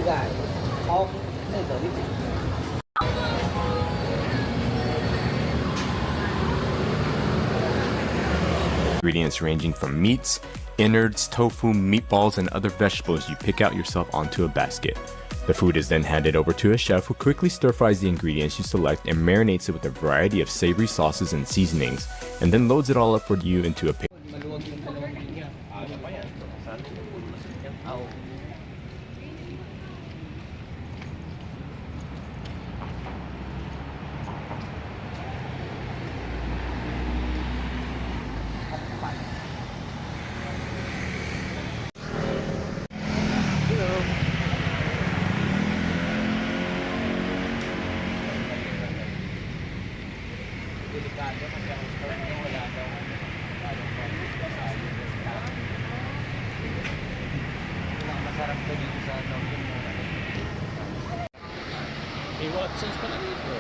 Ingredients ranging from meats, innards, tofu, meatballs, and other vegetables you pick out yourself onto a basket. The food is then handed over to a chef who quickly stir-fries the ingredients you select and marinates it with a variety of savory sauces and seasonings, and then loads it all up for you into a delikado kasi ang store niya wala daw masarap ko dito sa Logan mo. May Watsons pala dito.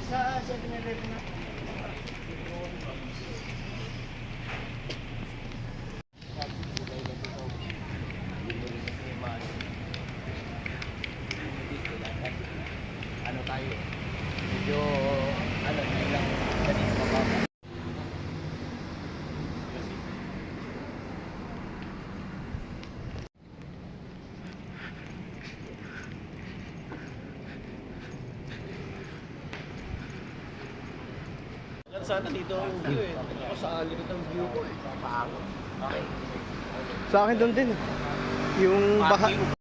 Sa 7-Eleven na. Ano tayo? Medyo ano lang ganito mababa. Sana dito ang view eh. Ako sa likod ng view ko eh. Papakot. Okay. Sa akin doon din. Yung baha.